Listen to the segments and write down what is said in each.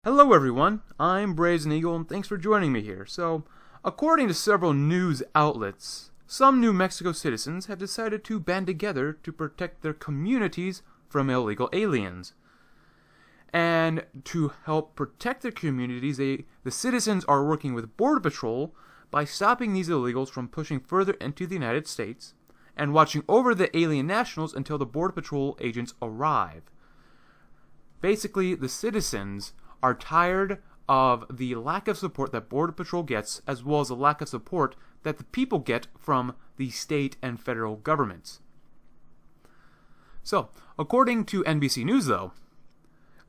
Hello everyone, I'm Brazen Eagle and thanks for joining me here. So, according to several news outlets, some New Mexico citizens have decided to band together to protect their communities from illegal aliens. And to help protect their communities, the citizens are working with Border Patrol by stopping these illegals from pushing further into the United States and watching over the alien nationals until the Border Patrol agents arrive. Basically, the citizens are tired of the lack of support that Border Patrol gets, as well as the lack of support that the people get from the state and federal governments. So, according to NBC News, though,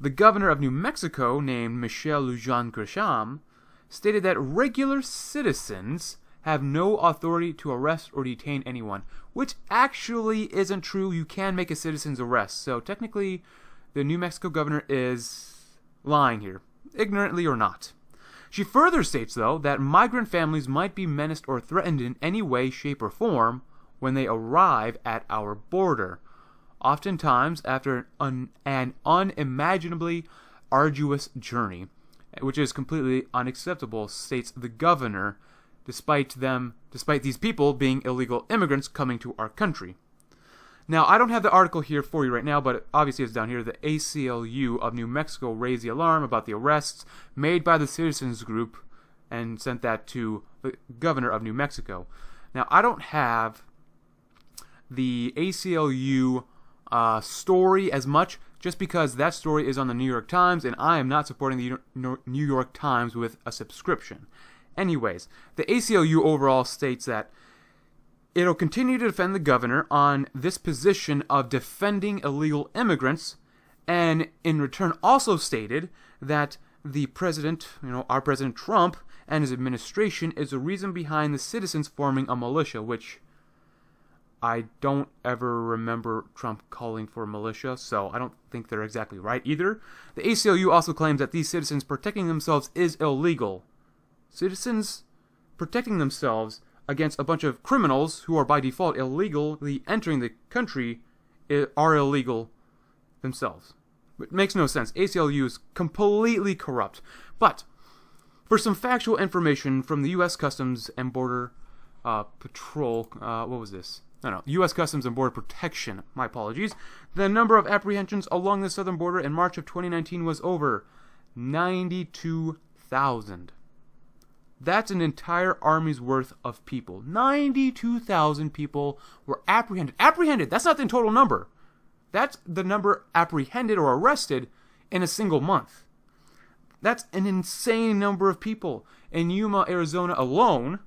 the governor of New Mexico, named Michelle Lujan Grisham, stated that regular citizens have no authority to arrest or detain anyone, which actually isn't true. You can make a citizen's arrest. So technically, the New Mexico governor is lying here, ignorantly or not. She further states, though, that migrant families might be menaced or threatened in any way, shape, or form when they arrive at our border, oftentimes after an unimaginably arduous journey, which is completely unacceptable, states the governor, despite these people being illegal immigrants coming to our country. Now, I don't have the article here for you right now, but obviously it's down here. The ACLU of New Mexico raised the alarm about the arrests made by the citizens group and sent that to the governor of New Mexico. Now, I don't have the ACLU story as much, just because that story is on the New York Times, and I am not supporting the New York Times with a subscription. Anyways, the ACLU overall states that it'll continue to defend the governor on this position of defending illegal immigrants, and in return also stated that the president, our President Trump, and his administration is the reason behind the citizens forming a militia, which I don't ever remember Trump calling for a militia, so I don't think they're exactly right either. The ACLU also claims that these citizens protecting themselves is illegal. Citizens protecting themselves against a bunch of criminals who are by default illegally entering the country are illegal themselves. It makes no sense. ACLU is completely corrupt. But for some factual information from the U.S. Customs and Border Patrol, U.S. Customs and Border Protection, my apologies, the number of apprehensions along the southern border in March of 2019 was over 92,000. That's an entire army's worth of people. 92,000 people were apprehended. Apprehended, that's not the total number. That's the number apprehended or arrested in a single month. That's an insane number of people. In Yuma, Arizona alone,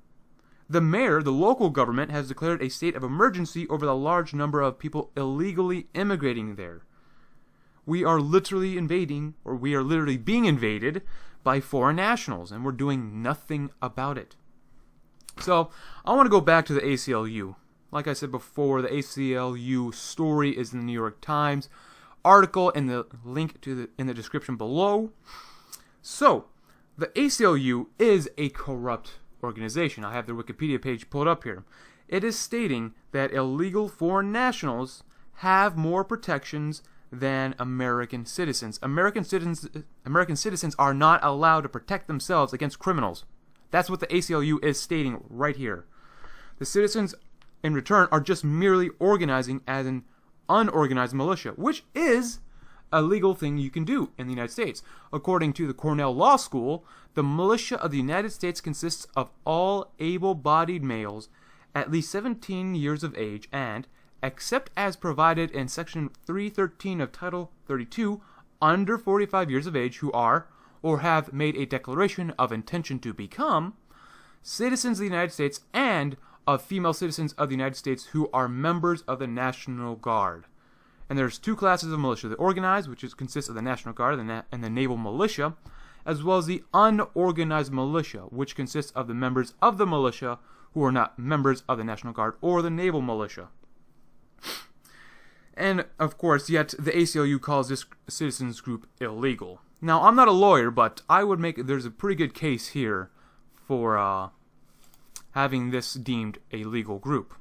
the mayor, the local government, has declared a state of emergency over the large number of people illegally immigrating there. We are literally being invaded by foreign nationals, and we're doing nothing about it. So, I want to go back to the ACLU. Like I said before, the ACLU story is in the New York Times. Article in the link in the description below. So, the ACLU is a corrupt organization. I have their Wikipedia page pulled up here. It is stating that illegal foreign nationals have more protections than American citizens. American citizens are not allowed to protect themselves against criminals. That's what the ACLU is stating right here. The citizens, in return, are just merely organizing as an unorganized militia, which is a legal thing you can do in the United States. According to the Cornell Law School, the militia of the United States consists of all able-bodied males at least 17 years of age and, except as provided in Section 313 of Title 32, under 45 years of age who are, or have made a declaration of intention to become, citizens of the United States and of female citizens of the United States who are members of the National Guard. And there's two classes of militia: the organized, which consists of the National Guard and the Naval Militia, as well as the unorganized militia, which consists of the members of the militia who are not members of the National Guard or the Naval Militia. And, of course, yet the ACLU calls this citizens group illegal. Now, I'm not a lawyer, but I would there's a pretty good case here for having this deemed a legal group.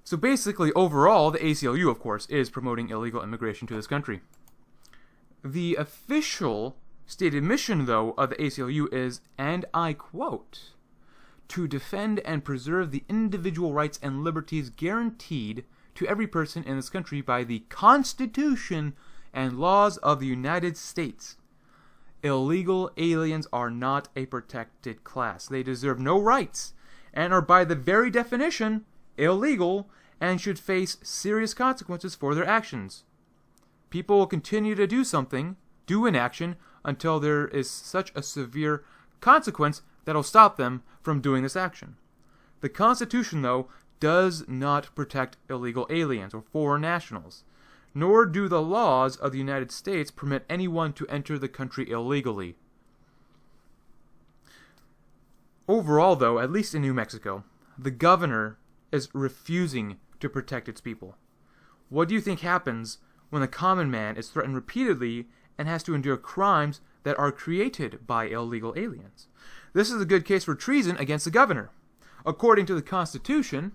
So basically, overall, the ACLU, of course, is promoting illegal immigration to this country. The official stated mission, though, of the ACLU is, and I quote, to defend and preserve the individual rights and liberties guaranteed to every person in this country by the Constitution and laws of the United States. Illegal aliens are not a protected class. They deserve no rights and are by the very definition illegal and should face serious consequences for their actions. People will continue to do an action until there is such a severe consequence that'll stop them from doing this action. The Constitution, though, does not protect illegal aliens or foreign nationals, nor do the laws of the United States permit anyone to enter the country illegally. Overall, though, at least in New Mexico, the governor is refusing to protect its people. What do you think happens when the common man is threatened repeatedly and has to endure crimes that are created by illegal aliens? This is a good case for treason against the governor. According to the Constitution,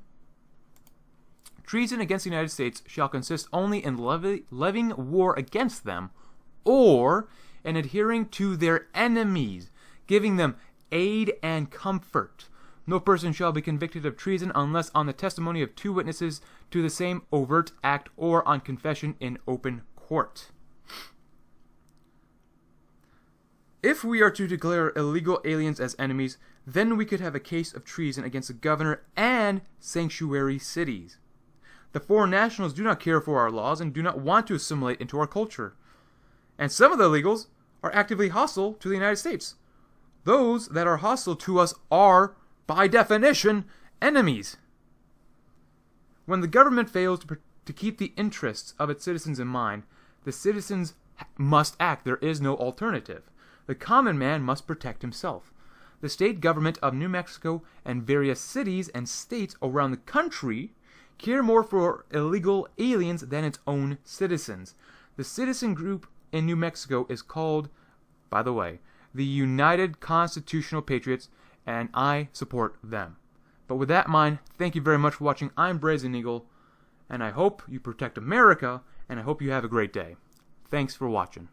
treason against the United States shall consist only in levying war against them, or in adhering to their enemies, giving them aid and comfort. No person shall be convicted of treason unless on the testimony of 2 witnesses to the same overt act or on confession in open court. If we are to declare illegal aliens as enemies, then we could have a case of treason against the governor and sanctuary cities. The foreign nationals do not care for our laws and do not want to assimilate into our culture. And some of the illegals are actively hostile to the United States. Those that are hostile to us are, by definition, enemies. When the government fails to keep the interests of its citizens in mind, the citizens must act. There is no alternative. The common man must protect himself. The state government of New Mexico and various cities and states around the country care more for illegal aliens than its own citizens. The citizen group in New Mexico is called, by the way, the United Constitutional Patriots, and I support them. But with that in mind, thank you very much for watching. I'm Brazen Eagle, and I hope you protect America, and I hope you have a great day. Thanks for watching.